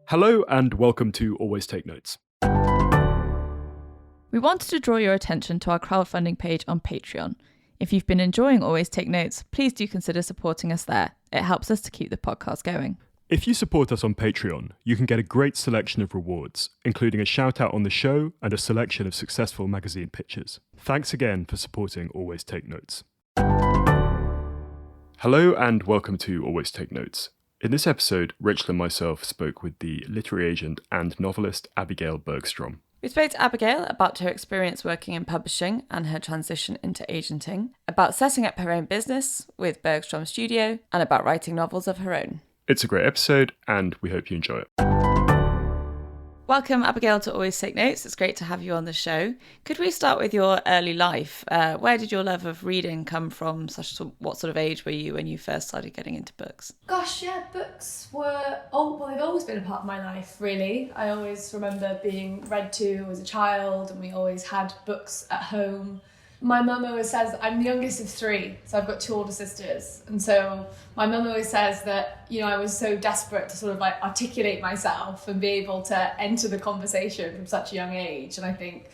Hello and welcome to Always Take Notes. We wanted to draw your attention to our crowdfunding page on Patreon. If you've been enjoying Always Take Notes, please do consider supporting us there. It helps us to keep the podcast going. If you support us on Patreon, you can get a great selection of rewards, including a shout out on the show and a selection of successful magazine pictures. Thanks again for supporting Always Take Notes. Hello and welcome to Always Take Notes. In this episode, Rachel and myself spoke with the literary agent and novelist Abigail Bergstrom. We spoke to Abigail about her experience working in publishing and her transition into agenting, about setting up her own business with Bergstrom Studio, and about writing novels of her own. It's a great episode and we hope you enjoy it. Welcome, Abigail, to Always Take Notes. It's great to have you on the show. Could we start with your early life? Where did your love of reading come from? What sort of age were you when you first started getting into books? Gosh, yeah, books were, they've always been a part of my life, really. I always remember being read to as a child, and we always had books at home. My mum always says, I'm the youngest of three, so I've got two older sisters. And so my mum always says that, I was so desperate to sort of articulate myself and be able to enter the conversation from such a young age. And I think,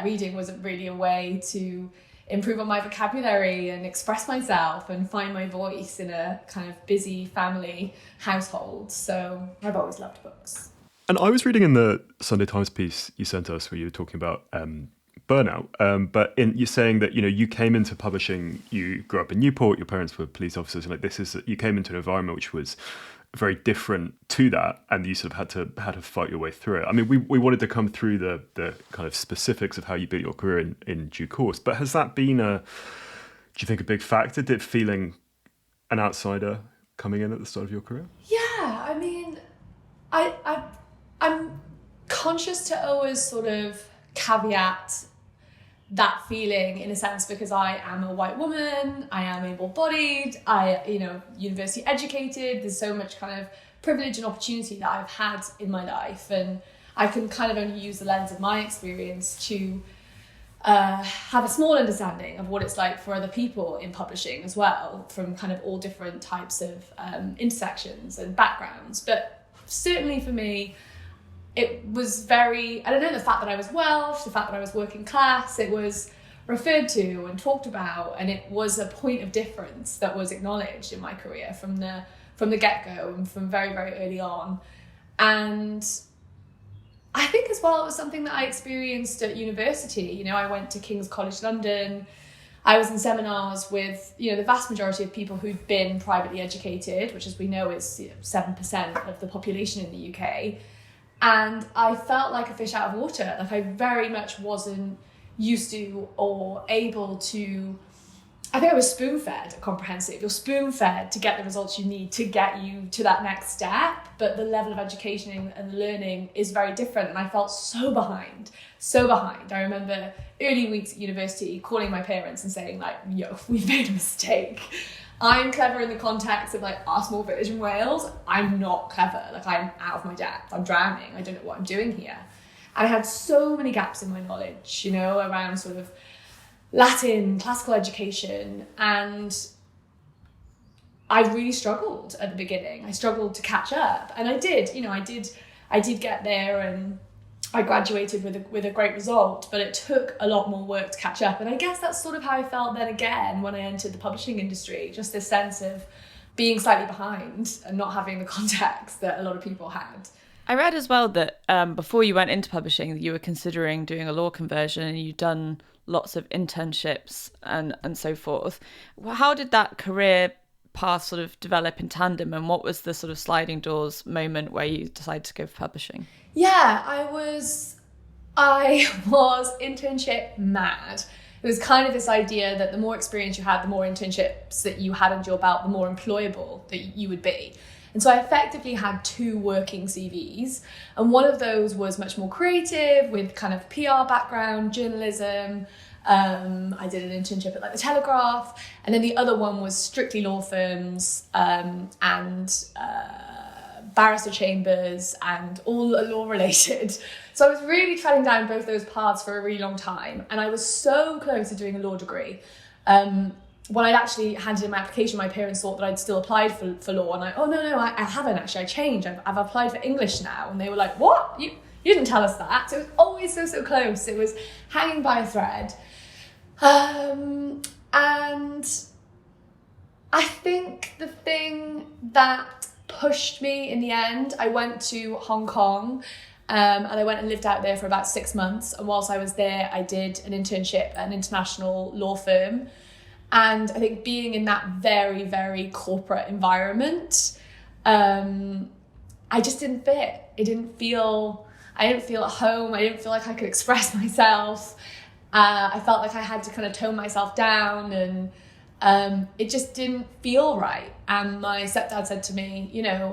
reading was really a way to improve on my vocabulary and express myself and find my voice in a kind of busy family household. So I've always loved books. And I was reading in the Sunday Times piece you sent us where you were talking about burnout, but you're saying that you came into publishing, you grew up in Newport, your parents were police officers, and you came into an environment which was very different to that, and you sort of had to fight your way through it. I mean, we wanted to come through the kind of specifics of how you built your career in due course, but has that been do you think, a big factor? Did feeling an outsider coming in at the start of your career? Yeah, I mean, I'm conscious to always sort of caveat that feeling in a sense, because I am a white woman, I am able-bodied, university educated, there's so much kind of privilege and opportunity that I've had in my life, and I can kind of only use the lens of my experience to have a small understanding of what it's like for other people in publishing as well, from kind of all different types of intersections and backgrounds. But certainly for me, it was the fact that I was Welsh, the fact that I was working class, it was referred to and talked about, and it was a point of difference that was acknowledged in my career from the get-go and from very, very early on. And I think as well, it was something that I experienced at university. I went to King's College London. I was in seminars with, the vast majority of people who'd been privately educated, which, as we know, is 7% of the population in the UK. And I felt like a fish out of water. Like, I very much wasn't used to or able to, I think I was spoon-fed at Comprehensive. You're spoon-fed to get the results you need to get you to that next step. But the level of education and learning is very different. And I felt so behind. I remember early weeks at university calling my parents and saying, we've made a mistake. I'm clever in the context of our small village in Wales. I'm not clever. I'm out of my depth. I'm drowning. I don't know what I'm doing here. And I had so many gaps in my knowledge, around sort of Latin, classical education. And I really struggled at the beginning. I struggled to catch up. And I did, I did get there, and I graduated with a great result, but it took a lot more work to catch up. And I guess that's sort of how I felt then again when I entered the publishing industry, just this sense of being slightly behind and not having the context that a lot of people had. I read as well that before you went into publishing, that you were considering doing a law conversion, and you'd done lots of internships and so forth. How did that career path sort of develop in tandem, and what was the sort of sliding doors moment where you decided to go for publishing? Yeah, I was internship mad. It was kind of this idea that the more experience you had, the more internships that you had under your belt, the more employable that you would be. And so I effectively had two working CVs, and one of those was much more creative with kind of PR background, journalism. I did an internship at the Telegraph, and then the other one was strictly law firms and barrister chambers and all law related. So I was really treading down both those paths for a really long time, and I was so close to doing a law degree. when I'd actually handed in my application, my parents thought that I'd still applied for law, and I haven't actually. I changed. I've applied for English now, and they were like, "What? You didn't tell us that." So it was always so close. It was hanging by a thread, and I think the thing that pushed me in the end, I went to Hong Kong. And I went and lived out there for about 6 months. And whilst I was there, I did an internship at an international law firm. And I think being in that very, very corporate environment, I just didn't fit. I didn't feel at home. I didn't feel like I could express myself. I felt like I had to kind of tone myself down, and it just didn't feel right. And my stepdad said to me,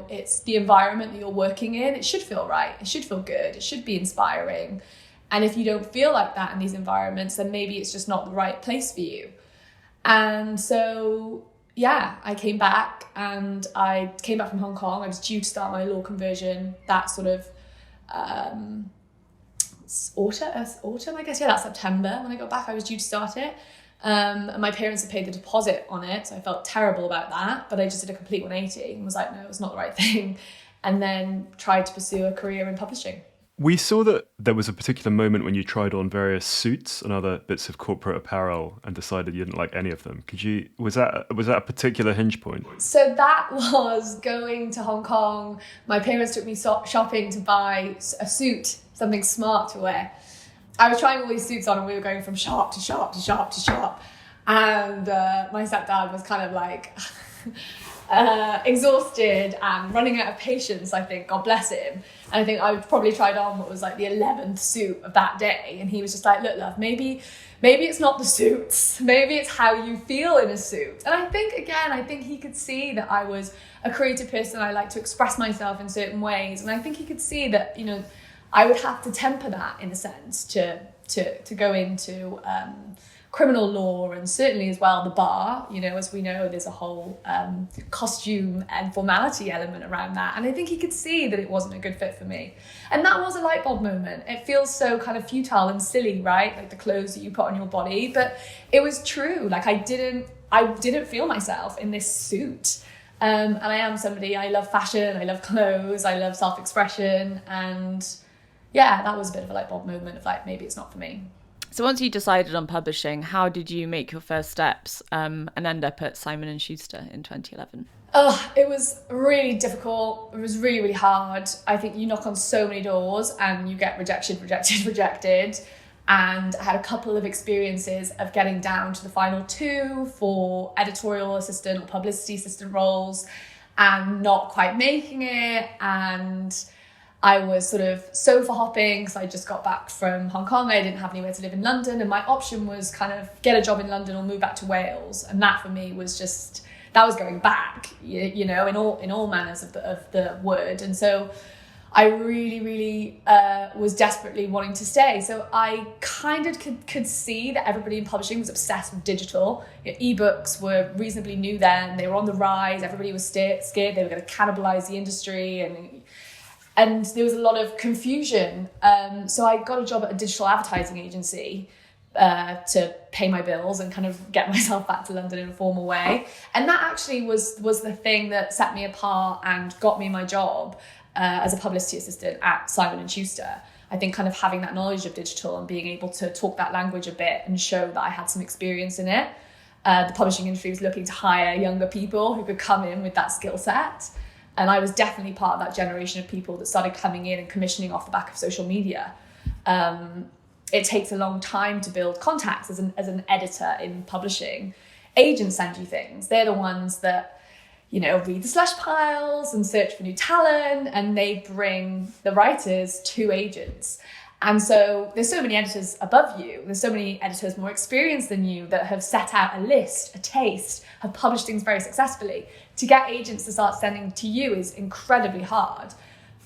it's the environment that you're working in. It should feel right. It should feel good. It should be inspiring. And if you don't feel like that in these environments, then maybe it's just not the right place for you. And so, I came back, and I came back from Hong Kong. I was due to start my law conversion that sort of autumn, I guess. Yeah, that's September. When I got back, I was due to start it. And my parents had paid the deposit on it, so I felt terrible about that. But I just did a complete 180 and was like, no, it's not the right thing. And then tried to pursue a career in publishing. We saw that there was a particular moment when you tried on various suits and other bits of corporate apparel and decided you didn't like any of them. Was that a particular hinge point? So that was going to Hong Kong. My parents took me shopping to buy a suit, something smart to wear. I was trying all these suits on, and we were going from shop to shop to shop to shop. And my stepdad was kind of like exhausted and running out of patience, I think, God bless him. And I think I probably tried on what was like the 11th suit of that day. And he was just like, look, love, maybe it's not the suits. Maybe it's how you feel in a suit. And I think he could see that I was a creative person. I like to express myself in certain ways. And I think he could see that, I would have to temper that in a sense to go into criminal law, and certainly as well the bar. As we know, there's a whole costume and formality element around that. And I think he could see that it wasn't a good fit for me. And that was a light bulb moment. It feels so kind of futile and silly, right? Like the clothes that you put on your body. But it was true. Like I didn't feel myself in this suit. And I am somebody, I love fashion, I love clothes, I love self-expression. And that was a bit of a light bulb moment of like, maybe it's not for me. So once you decided on publishing, how did you make your first steps and end up at Simon & Schuster in 2011? It was really difficult. It was really, really hard. I think you knock on so many doors and you get rejected. And I had a couple of experiences of getting down to the final 2 for editorial assistant or publicity assistant roles and not quite making it. And I was sort of sofa hopping because I just got back from Hong Kong. I didn't have anywhere to live in London, and my option was kind of get a job in London or move back to Wales. And that for me was just, that was going back, in all manners of the word. And so I really, really was desperately wanting to stay. So I kind of could see that everybody in publishing was obsessed with digital. Ebooks were reasonably new then. They were on the rise. Everybody was scared they were going to cannibalize the industry, and there was a lot of confusion. So I got a job at a digital advertising agency to pay my bills and kind of get myself back to London in a formal way. And that actually was the thing that set me apart and got me my job as a publicity assistant at Simon & Schuster. I think kind of having that knowledge of digital and being able to talk that language a bit and show that I had some experience in it. The publishing industry was looking to hire younger people who could come in with that skill set. And I was definitely part of that generation of people that started coming in and commissioning off the back of social media. It takes a long time to build contacts as an editor in publishing. Agents send you things. They're the ones that, read the slush piles and search for new talent, and they bring the writers to agents. And so there's so many editors above you. There's so many editors more experienced than you that have set out a list, a taste, have published things very successfully. To get agents to start sending to you is incredibly hard.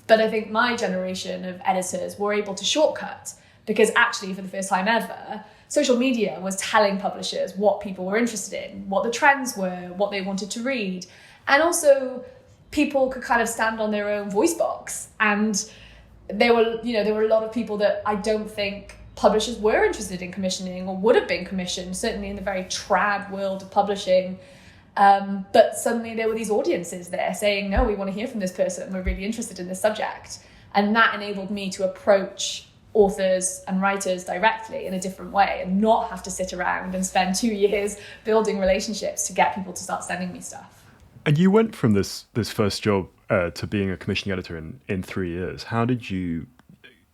But I think my generation of editors were able to shortcut, because actually for the first time ever, social media was telling publishers what people were interested in, what the trends were, what they wanted to read. And also people could kind of stand on their own voice box. And there were a lot of people that I don't think publishers were interested in commissioning or would have been commissioned, certainly in the very trad world of publishing. But suddenly there were these audiences there saying, no, we want to hear from this person. We're really interested in this subject. And that enabled me to approach authors and writers directly in a different way and not have to sit around and spend 2 years building relationships to get people to start sending me stuff. And you went from this first job to being a commissioning editor in 3 years. How did you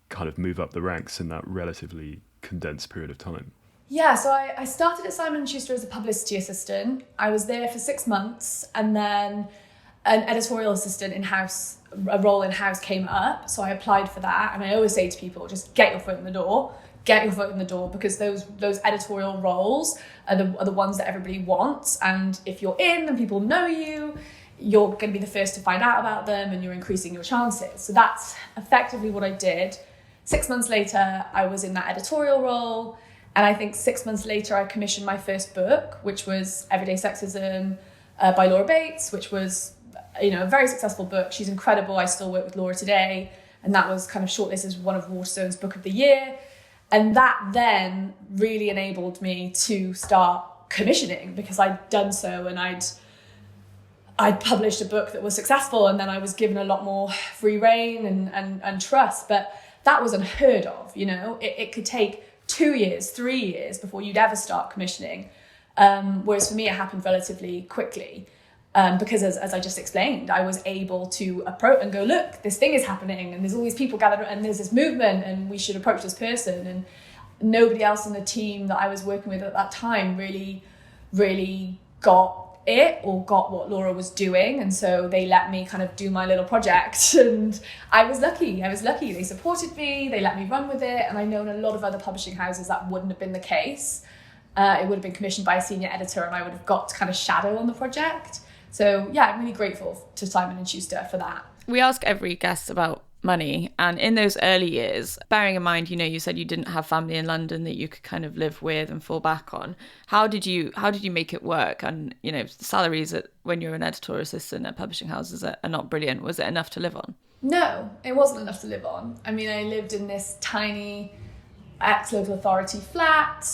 kind of move up the ranks in that relatively condensed period of time? Yeah, so I started at Simon & Schuster as a publicity assistant. I was there for 6 months, and then an editorial assistant in-house, a role in-house came up. So I applied for that, and I always say to people, just get your foot in the door. Get your foot in the door, because those editorial roles are the ones that everybody wants. And if you're in and people know you, you're going to be the first to find out about them, and you're increasing your chances. So that's effectively what I did. 6 months later, I was in that editorial role. And I think 6 months later, I commissioned my first book, which was Everyday Sexism by Laura Bates, which was, a very successful book. She's incredible. I still work with Laura today. And that was kind of shortlisted as one of Waterstone's Book of the Year. And that then really enabled me to start commissioning, because I'd done so and I'd published a book that was successful, and then I was given a lot more free rein and trust. But that was unheard of, It could take 2 years, 3 years before you'd ever start commissioning. Whereas for me, it happened relatively quickly. Because as I just explained, I was able to approach and go, look, this thing is happening, and there's all these people gathered, and there's this movement, and we should approach this person. And nobody else in the team that I was working with at that time really, really got it or got what Laura was doing. And so they let me kind of do my little project, and I was lucky. They supported me, they let me run with it. And I know in a lot of other publishing houses that wouldn't have been the case. It would have been commissioned by a senior editor, and I would have got to kind of shadow on the project. So yeah, I'm really grateful to Simon & Schuster for that. We ask every guest about money, and in those early years, bearing in mind, you said you didn't have family in London that you could kind of live with and fall back on. How did you make it work? And salaries when you're an editorial assistant at publishing houses are not brilliant. Was it enough to live on? No, it wasn't enough to live on. I mean, I lived in this tiny ex-local authority flat.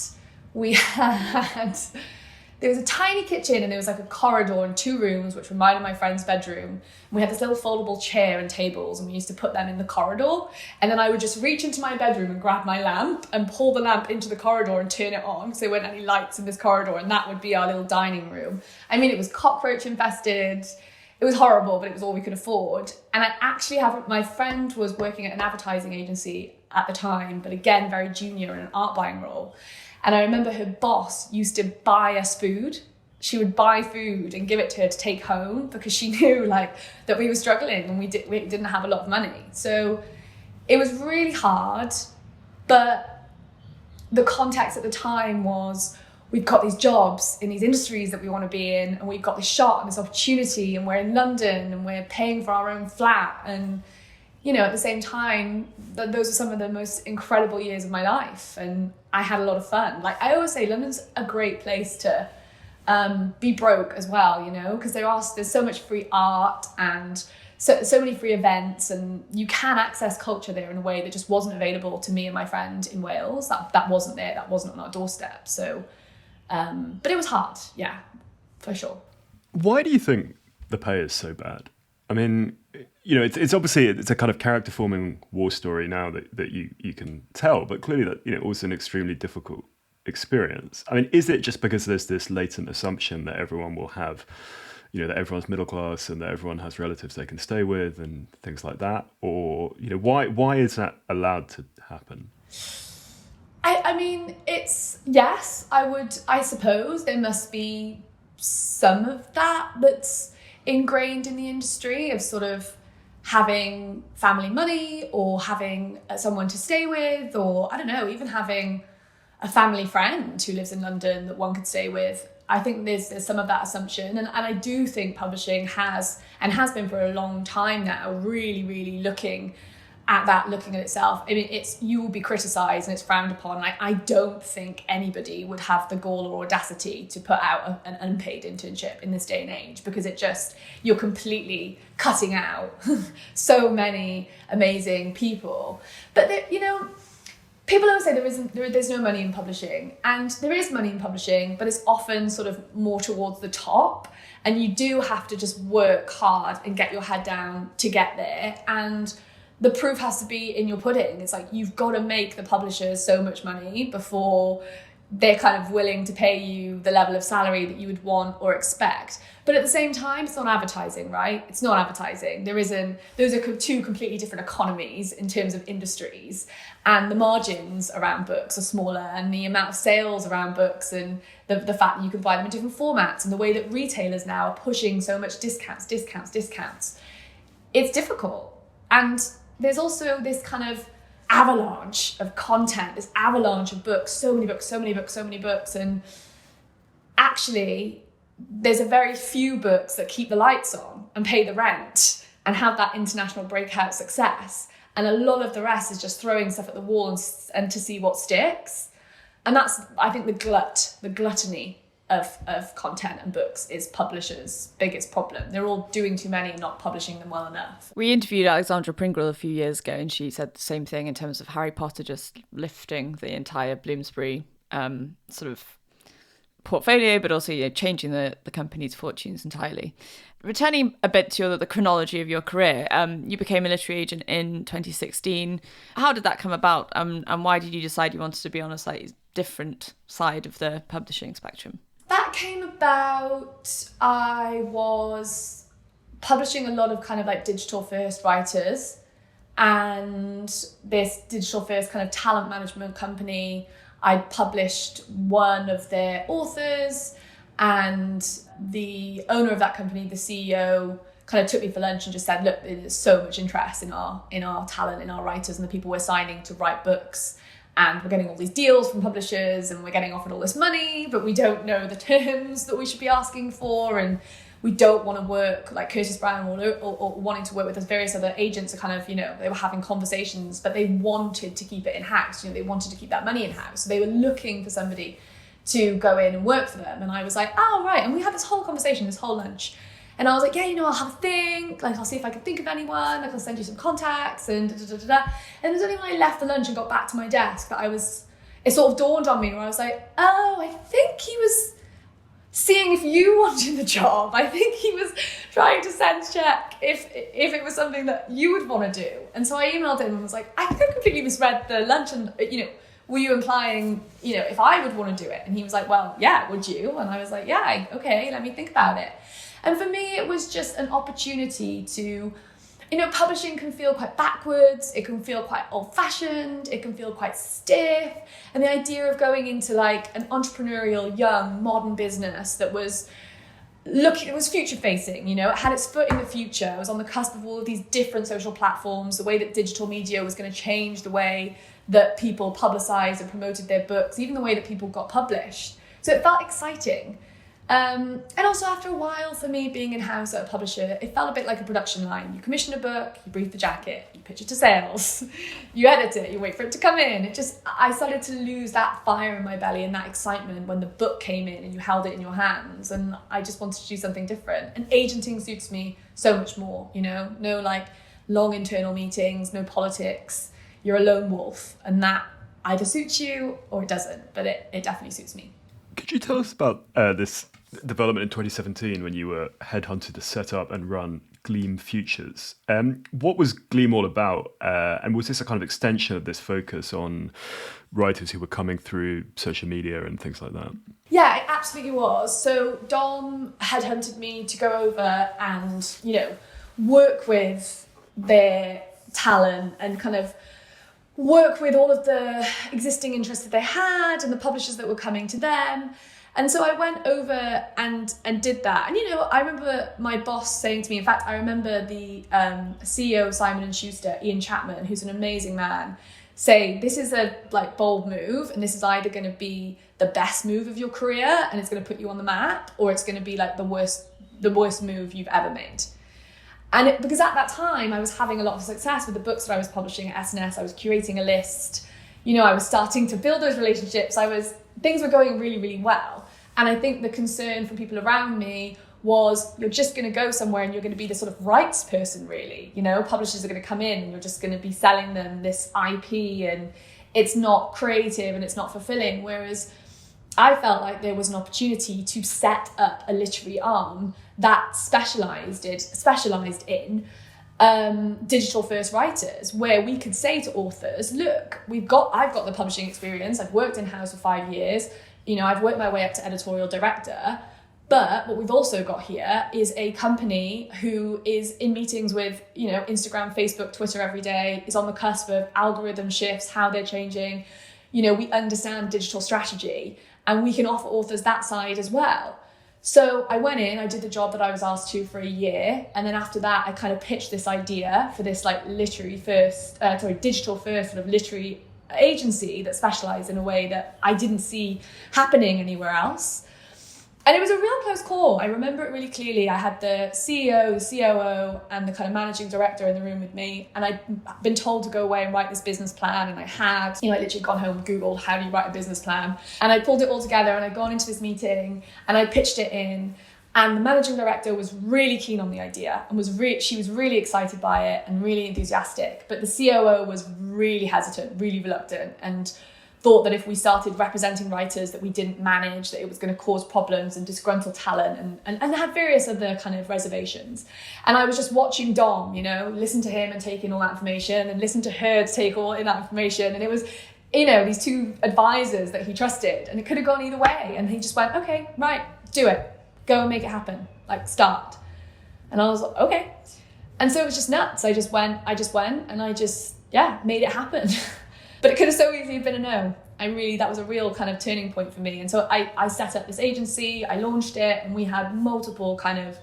There was a tiny kitchen, and there was like a corridor and 2 rooms, which reminded my friend's bedroom. And we had this little foldable chair and tables, and we used to put them in the corridor. And then I would just reach into my bedroom and grab my lamp and pull the lamp into the corridor and turn it on, so there weren't any lights in this corridor, and that would be our little dining room. I mean, it was cockroach infested. It was horrible, but it was all we could afford. And I actually my friend was working at an advertising agency at the time, but again, very junior in an art buying role. And I remember her boss used to buy us food. She would buy food and give it to her to take home, because she knew that we were struggling and we didn't have a lot of money. So it was really hard, but the context at the time was, we've got these jobs in these industries that we want to be in, and we've got this shot and this opportunity, and we're in London and we're paying for our own flat. And at the same time, those are some of the most incredible years of my life, and I had a lot of fun. I always say, London's a great place to be broke as well, because there's so much free art and so many free events, and you can access culture there in a way that just wasn't available to me and my friend in Wales. That wasn't there. That wasn't on our doorstep. So, but it was hard, yeah, for sure. Why do you think the pay is so bad? I mean, it's obviously it's a kind of character forming war story now that you can tell, but clearly that also an extremely difficult experience. I mean, is it just because there's this latent assumption that everyone will have, that everyone's middle class and that everyone has relatives they can stay with and things like that, or why is that allowed to happen? I mean, yes, I suppose there must be some of that's ingrained in the industry, of sort of having family money, or having someone to stay with, or I don't know, even having a family friend who lives in London that one could stay with. I think there's some of that assumption, and I do think publishing has been for a long time now really, really looking at itself. I mean, you will be criticised and it's frowned upon. I don't think anybody would have the gall or audacity to put out an unpaid internship in this day and age, because you're completely cutting out so many amazing people. But people always say there's no money in publishing, and there is money in publishing, but it's often sort of more towards the top, and you do have to just work hard and get your head down to get there, and the proof has to be in your pudding. It's like you've got to make the publishers so much money before they're kind of willing to pay you the level of salary that you would want or expect. But at the same time, it's not advertising, right? It's not advertising. Those are two completely different economies in terms of industries. And the margins around books are smaller, and the amount of sales around books, and the fact that you can buy them in different formats, and the way that retailers now are pushing so much discounts. It's difficult. And there's also this kind of avalanche of content, this avalanche of books, so many books. And actually, there's a very few books that keep the lights on and pay the rent and have that international breakout success. And a lot of the rest is just throwing stuff at the wall and to see what sticks. And that's, I think, the gluttony of content and books is publishers' biggest problem. They're all doing too many and not publishing them well enough. We interviewed Alexandra Pringle a few years ago, and she said the same thing in terms of Harry Potter just lifting the entire Bloomsbury sort of portfolio, but also changing the company's fortunes entirely. Returning a bit to the chronology of your career, you became a literary agent in 2016. How did that come about, and why did you decide you wanted to be on a slightly different side of the publishing spectrum? That came about, I was publishing a lot of kind of like digital first writers, and this digital first kind of talent management company, I published one of their authors, and the owner of that company, the CEO, kind of took me for lunch and just said, look, there's so much interest in our talent, in our writers and the people we're signing to write books. And we're getting all these deals from publishers, and we're getting offered all this money, but we don't know the terms that we should be asking for, and we don't want to work like Curtis Brown or wanting to work with various other agents. Are kind of, they were having conversations, but they wanted to keep it in-house. They wanted to keep that money in-house. So they were looking for somebody to go in and work for them. And I was like, oh, right. And we had this whole conversation, this whole lunch. And I was like, yeah, I'll have a think. Like, I'll see if I can think of anyone. Like, I'll send you some contacts and da-da-da-da. And it was only when I left the lunch and got back to my desk that it sort of dawned on me where I was like, oh, I think he was seeing if you wanted the job. I think he was trying to sense check if it was something that you would want to do. And so I emailed him and was like, I think I completely misread the lunch, and, were you implying, if I would want to do it? And he was like, well, yeah, would you? And I was like, yeah, okay, let me think about it. And for me, it was just an opportunity to, publishing can feel quite backwards. It can feel quite old-fashioned. It can feel quite stiff. And the idea of going into like an entrepreneurial, young, modern business that was it was future-facing, it had its foot in the future. It was on the cusp of all of these different social platforms, the way that digital media was going to change the way that people publicized and promoted their books, even the way that people got published. So it felt exciting. And also after a while, for me, being in-house at a publisher, it felt a bit like a production line. You commission a book, you brief the jacket, you pitch it to sales, you edit it, you wait for it to come in. I started to lose that fire in my belly and that excitement when the book came in and you held it in your hands. And I just wanted to do something different. And agenting suits me so much more, no like long internal meetings, no politics. You're a lone wolf, and that either suits you or it doesn't, but it definitely suits me. Could you tell us about this development in 2017 when you were headhunted to set up and run Gleam Futures? What was Gleam all about? And was this a kind of extension of this focus on writers who were coming through social media and things like that? Yeah, it absolutely was. So Dom headhunted me to go over and, work with their talent and kind of work with all of the existing interests that they had and the publishers that were coming to them. And so I went over and did that. And, I remember my boss saying to me, in fact, I remember the CEO of Simon & Schuster, Ian Chapman, who's an amazing man, say, this is a bold move, and this is either going to be the best move of your career and it's going to put you on the map, or it's going to be like the worst move you've ever made. And because at that time I was having a lot of success with the books that I was publishing at S&S, I was curating a list, I was starting to build those relationships, things were going really, really well. And I think the concern from people around me was, you're just going to go somewhere and you're going to be the sort of rights person, really. Publishers are going to come in and you're just going to be selling them this IP, and it's not creative and it's not fulfilling. Whereas I felt like there was an opportunity to set up a literary arm that specialised in digital first writers, where we could say to authors, look, I've got the publishing experience, I've worked in-house for 5 years, I've worked my way up to editorial director, but what we've also got here is a company who is in meetings with, Instagram, Facebook, Twitter every day, is on the cusp of algorithm shifts, how they're changing. We understand digital strategy, and we can offer authors that side as well. So I went in, I did the job that I was asked to for a year. And then after that, I kind of pitched this idea for this like digital first sort of literary agency that specialised in a way that I didn't see happening anywhere else. And it was a real close call. I remember it really clearly. I had the CEO, the COO, and the kind of managing director in the room with me. And I'd been told to go away and write this business plan. And I had, I literally gone home and Googled, how do you write a business plan? And I pulled it all together and I'd gone into this meeting and I pitched it in. And the managing director was really keen on the idea and she was really excited by it and really enthusiastic. But the COO was really hesitant, really reluctant, and thought that if we started representing writers that we didn't manage, that it was going to cause problems and disgruntle talent, and had various other kind of reservations. And I was just watching Dom, listen to him and take in all that information, and listen to her to take all in that information. And it was, these two advisors that he trusted, and it could have gone either way. And he just went, okay, right, do it. Go and make it happen. Like, start. And I was like, okay. And so it was just nuts. I just went and I just made it happen. But it could have so easily been a no. That was a real kind of turning point for me. And so I set up this agency, I launched it, and we had multiple kind of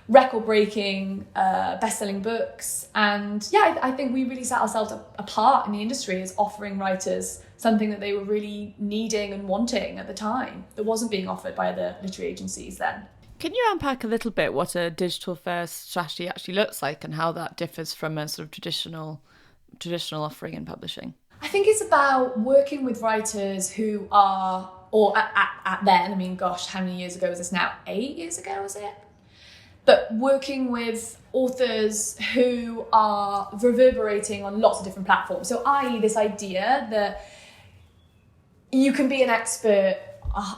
record-breaking, best-selling books. And I think we really set ourselves apart in the industry as offering writers something that they were really needing and wanting at the time that wasn't being offered by other literary agencies then. Can you unpack a little bit what a digital-first strategy actually looks like and how that differs from a sort of traditional offering in publishing? I think it's about working with writers who are, or at then, how many years ago was this now? 8 years ago, was it? But working with authors who are reverberating on lots of different platforms. So i.e. this idea that you can be an expert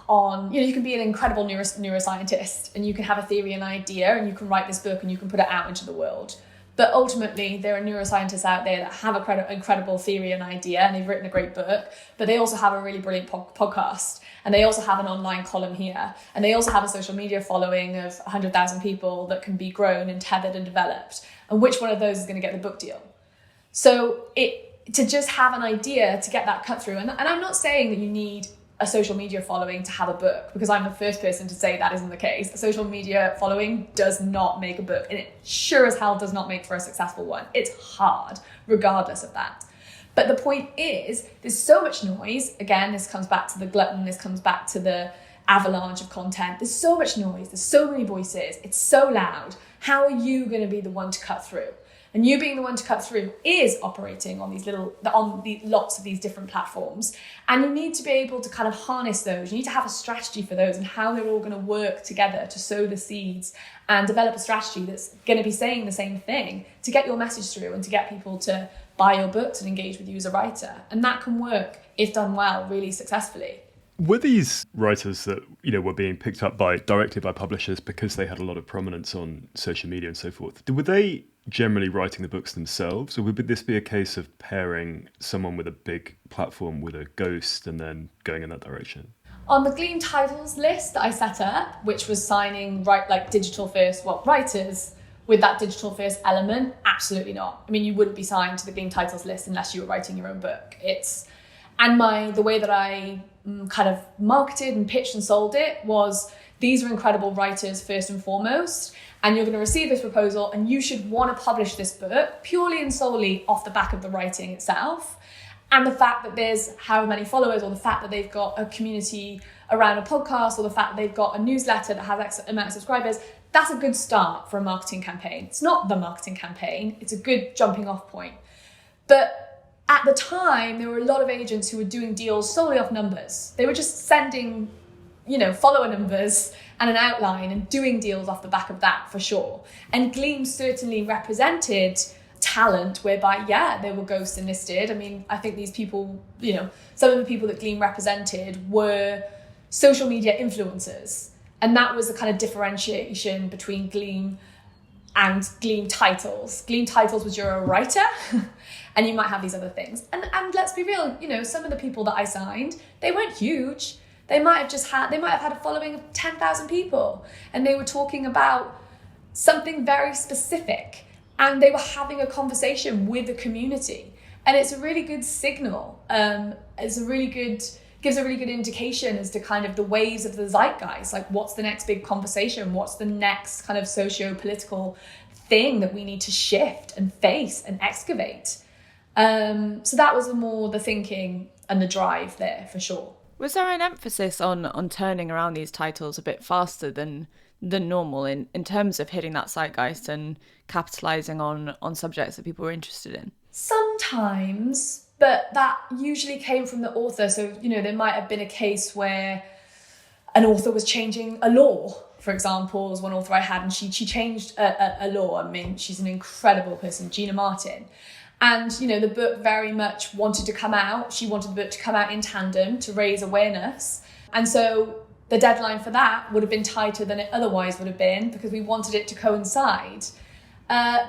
on, you can be an incredible neuroscientist, and you can have a theory and idea, and you can write this book and you can put it out into the world. But ultimately, there are neuroscientists out there that have an incredible theory and idea, and they've written a great book, but they also have a really brilliant podcast, and they also have an online column here, and they also have a social media following of 100,000 people that can be grown and tethered and developed. And which one of those is going to get the book deal? So to just have an idea to get that cut through, and I'm not saying that you need a social media following to have a book, because I'm the first person to say that isn't the case. A social media following does not make a book, and it sure as hell does not make for a successful one. It's hard, regardless of that. But the point is, there's so much noise. Again, this comes back to the glutton, this comes back to the avalanche of content. There's so much noise, there's so many voices, it's so loud. How are you going to be the one to cut through? And you being the one to cut through is operating on lots of these different platforms. And you need to be able to kind of harness those. You need to have a strategy for those and how they're all going to work together to sow the seeds and develop a strategy that's going to be saying the same thing to get your message through and to get people to buy your books and engage with you as a writer. And that can work, if done well, really successfully. Were these writers that were being picked up directly by publishers because they had a lot of prominence on social media and so forth? Were they generally writing the books themselves, or would this be a case of pairing someone with a big platform with a ghost and then going in that direction? On the Gleam titles list that I set up, which was signing digital first writers with that digital first element, absolutely not. You wouldn't be signed to the Gleam titles list unless you were writing your own book. The way that I kind of marketed and pitched and sold it was, these are incredible writers first and foremost, and you're going to receive this proposal and you should want to publish this book purely and solely off the back of the writing itself. And the fact that there's however many followers, or the fact that they've got a community around a podcast, or the fact that they've got a newsletter that has X amount of subscribers, that's a good start for a marketing campaign. It's not the marketing campaign, it's a good jumping off point. But at the time, there were a lot of agents who were doing deals solely off numbers. They were just sending, follower numbers and an outline and doing deals off the back of that, for sure. And Gleam certainly represented talent whereby, they were ghost and listed. I mean, I think these people, some of the people that Gleam represented were social media influencers. And that was the kind of differentiation between Gleam and Gleam titles. Gleam titles was you're a writer and you might have these other things. And let's be real, some of the people that I signed, they weren't huge. They might have had a following of 10,000 people, and they were talking about something very specific, and they were having a conversation with the community. And it's a really good signal. Gives a really good indication as to kind of the waves of the zeitgeist. Like, what's the next big conversation? What's the next kind of socio-political thing that we need to shift and face and excavate? So that was more the thinking and the drive there, for sure. Was there an emphasis on turning around these titles a bit faster than normal in terms of hitting that zeitgeist and capitalising on subjects that people were interested in? Sometimes, but that usually came from the author. So, there might have been a case where an author was changing a law. For example, was one author I had, and she changed a law. I mean, she's an incredible person, Gina Martin. And, the book very much wanted to come out. She wanted the book to come out in tandem to raise awareness. And so the deadline for that would have been tighter than it otherwise would have been, because we wanted it to coincide.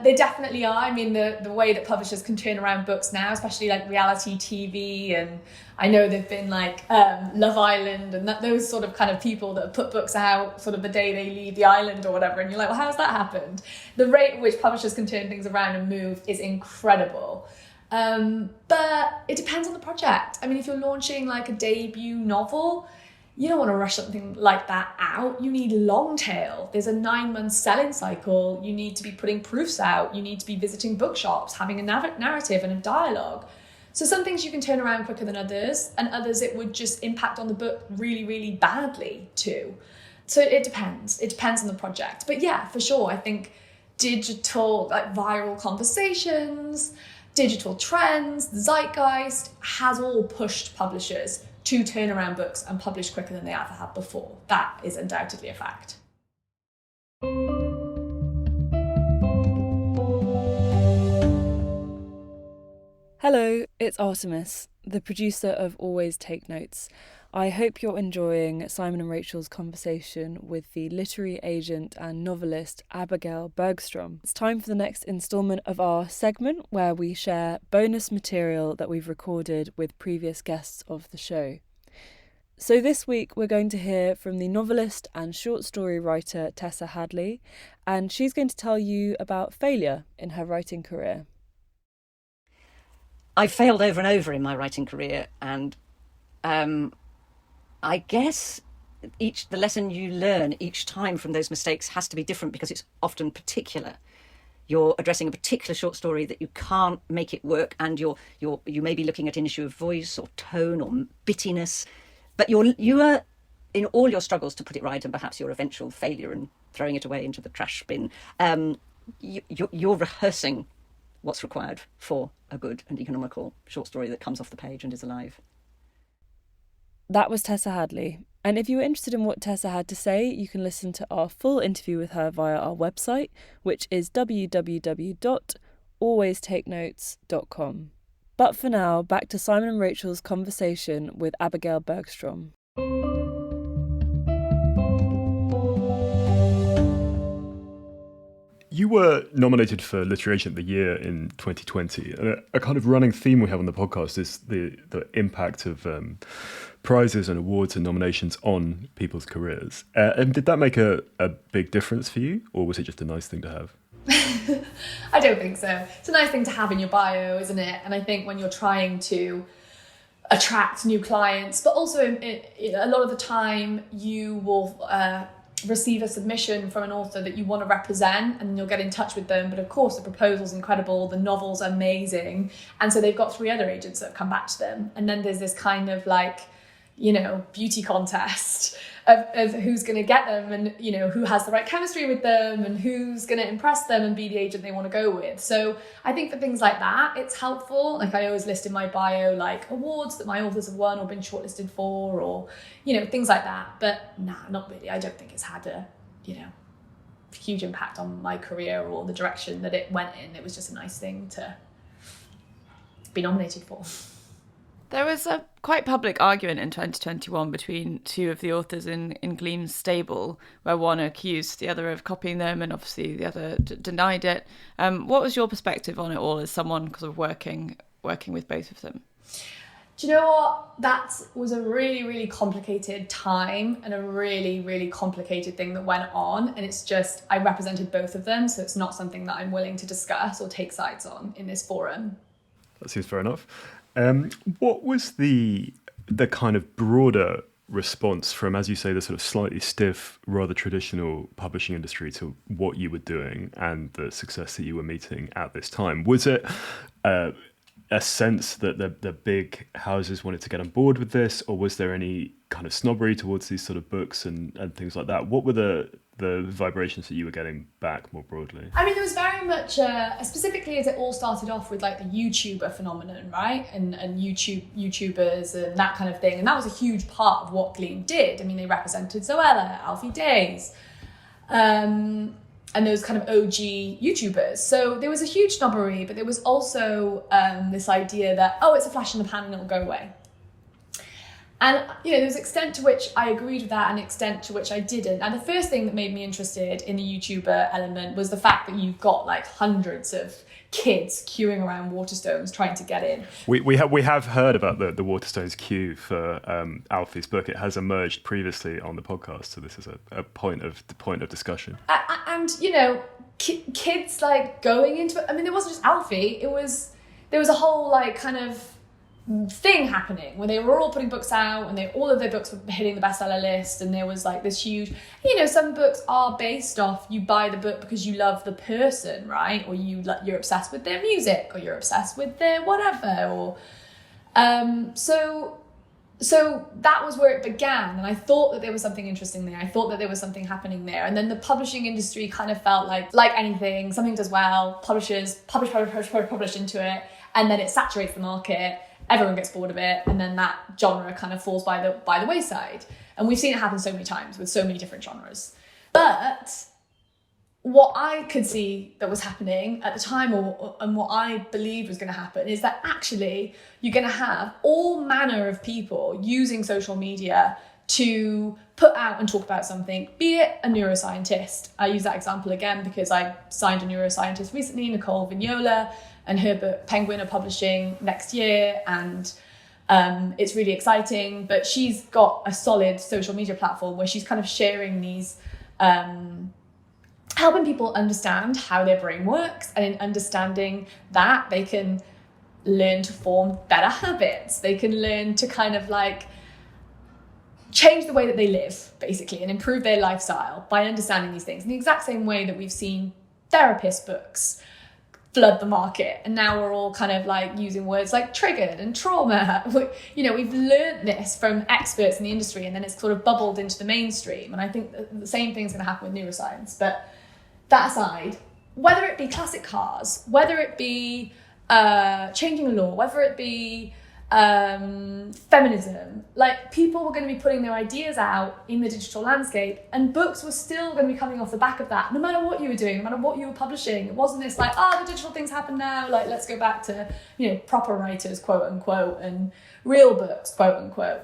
They definitely are. I mean, the way that publishers can turn around books now, especially like reality TV, and I know there've been like Love Island and those sort of kind of people that have put books out sort of the day they leave the island or whatever, and you're like, well, how has that happened? The rate at which publishers can turn things around and move is incredible. But it depends on the project. I mean, if you're launching like a debut novel, you don't want to rush something like that out. You need long tail. There's a 9-month selling cycle. You need to be putting proofs out. You need to be visiting bookshops, having a narrative and a dialogue. So some things you can turn around quicker than others, and others it would just impact on the book really, really badly too. So it depends. It depends on the project. But yeah, for sure, I think digital, like viral conversations, digital trends, the zeitgeist has all pushed publishers to turn around books and publish quicker than they ever have before. That is undoubtedly a fact. Hello, it's Artemis, the producer of Always Take Notes. I hope you're enjoying Simon and Rachel's conversation with the literary agent and novelist Abigail Bergstrom. It's time for the next instalment of our segment where we share bonus material that we've recorded with previous guests of the show. So this week we're going to hear from the novelist and short story writer Tessa Hadley, and she's going to tell you about failure in her writing career. I've failed over and over in my writing career, and I guess the lesson you learn each time from those mistakes has to be different, because it's often particular. You're addressing a particular short story that you can't make it work, and you may be looking at an issue of voice or tone or bittiness, but you are in all your struggles to put it right, and perhaps your eventual failure and throwing it away into the trash bin. You're rehearsing what's required for a good and economical short story that comes off the page and is alive. That was Tessa Hadley. And if you were interested in what Tessa had to say, you can listen to our full interview with her via our website, which is www.alwaystakenotes.com. But for now, back to Simon and Rachel's conversation with Abigail Bergstrom. You were nominated for Literary Agent of the Year in 2020. And a kind of running theme we have on the podcast is the impact of prizes and awards and nominations on people's careers. And did that make a big difference for you, or was it just a nice thing to have? I don't think so. It's a nice thing to have in your bio, isn't it? And I think when you're trying to attract new clients, but also a lot of the time you will receive a submission from an author that you want to represent, and you'll get in touch with them. But of course, the proposal's incredible, the novel's amazing, and so they've got 3 other agents that have come back to them. And then there's this kind of like, beauty contest of who's going to get them, and who has the right chemistry with them, and who's going to impress them and be the agent they want to go with. So I think for things like that, it's helpful. Like, I always list in my bio like awards that my authors have won or been shortlisted for, or things like that. But nah, not really. I don't think it's had huge impact on my career or the direction that it went in. It was just a nice thing to be nominated for. There was a quite public argument in 2021 between two of the authors in Gleam's stable, where one accused the other of copying them and obviously the other denied it. What was your perspective on it all as someone sort of working with both of them? Do you know what? That was a really, really complicated time and a really, really complicated thing that went on. And it's just, I represented both of them, so it's not something that I'm willing to discuss or take sides on in this forum. That seems fair enough. What was the kind of broader response from, as you say, the sort of slightly stiff, rather traditional publishing industry to what you were doing and the success that you were meeting at this time? Was it a sense that the big houses wanted to get on board with this, or was there any kind of snobbery towards these sort of books and things like that? What were the vibrations that you were getting back more broadly? I mean, there was very much, specifically as it all started off with like the YouTuber phenomenon, right? And YouTubers and that kind of thing. And that was a huge part of what Gleam did. I mean, they represented Zoella, Alfie Days, and those kind of OG YouTubers. So there was a huge snobbery, but there was also this idea that, oh, it's a flash in the pan and it'll go away. And, there's an extent to which I agreed with that and an extent to which I didn't. And the first thing that made me interested in the YouTuber element was the fact that you've got like hundreds of kids queuing around Waterstones trying to get in. We have heard about the Waterstones queue for Alfie's book. It has emerged previously on the podcast, so this is a point of discussion. And kids like going into it. I mean, it wasn't just Alfie. There was a whole like kind of thing happening where they were all putting books out and all of their books were hitting the bestseller list, and there was like this huge, some books are based off, you buy the book because you love the person, right? Or you're obsessed with their music, or you're obsessed with their whatever, or so that was where it began, and I thought that there was something interesting there. I thought that there was something happening there, and then the publishing industry kind of felt like anything, something does well, publishers publish into it, and then it saturates the market. Everyone gets bored of it, and then that genre kind of falls by the wayside. And we've seen it happen so many times with so many different genres. But what I could see that was happening at the time, and what I believed was going to happen, is that actually you're going to have all manner of people using social media to put out and talk about something, be it a neuroscientist. I use that example again because I signed a neuroscientist recently, Nicole Vignola, and her book Penguin are publishing next year, and it's really exciting. But she's got a solid social media platform where she's kind of sharing these, helping people understand how their brain works, and in understanding that they can learn to form better habits. They can learn to kind of like change the way that they live, basically, and improve their lifestyle by understanding these things in the exact same way that we've seen therapist books flood the market, and now we're all kind of like using words like triggered and trauma. We've learned this from experts in the industry, and then it's sort of bubbled into the mainstream, and I think the same thing's going to happen with neuroscience. But that aside, whether it be classic cars, whether it be changing a law, whether it be feminism, like people were going to be putting their ideas out in the digital landscape, and books were still going to be coming off the back of that, no matter what you were doing, no matter what you were publishing. It wasn't this like, the digital things happen now, like let's go back to proper writers, quote unquote, and real books, quote unquote.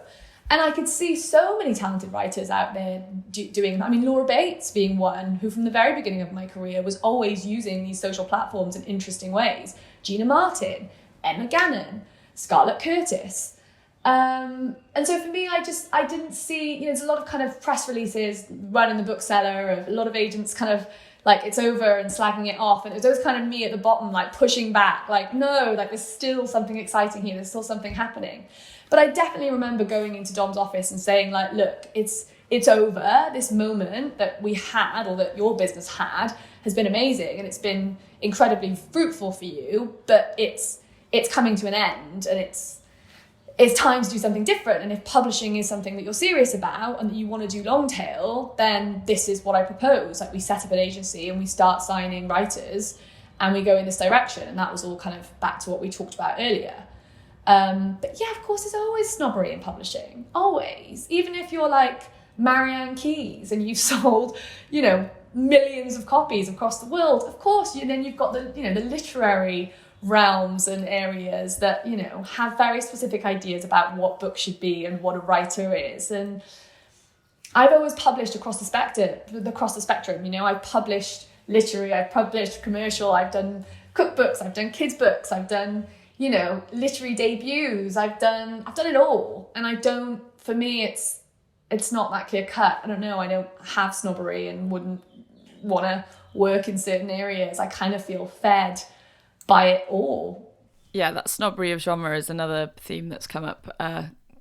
And I could see so many talented writers out there doing, I mean, Laura Bates being one who from the very beginning of my career was always using these social platforms in interesting ways. Gina Martin, Emma Gannon, Scarlett Curtis. And so for me, I didn't see, there's a lot of kind of press releases running the bookseller of a lot of agents kind of like it's over and slagging it off. And it was kind of me at the bottom, like pushing back, like, no, like there's still something exciting here. There's still something happening. But I definitely remember going into Dom's office and saying like, look, it's over. This moment that we had, or that your business had, has been amazing. And it's been incredibly fruitful for you, but it's coming to an end, and it's time to do something different. And if publishing is something that you're serious about and that you want to do long tail, then this is what I propose. Like we set up an agency and we start signing writers and we go in this direction. And that was all kind of back to what we talked about earlier. But yeah, of course, there's always snobbery in publishing. Always. Even if you're like Marianne Keyes and you've sold, millions of copies across the world. Of course, then you've got the, the literary realms and areas that, have very specific ideas about what books should be and what a writer is. And I've always published across the spectrum. I've published literary, I've published commercial, I've done cookbooks, I've done kids books, I've done, literary debuts, I've done it all. And for me, it's not that clear cut. I don't know, I don't have snobbery and wouldn't want to work in certain areas. I kind of feel fed by it all. Yeah, that snobbery of genre is another theme that's come up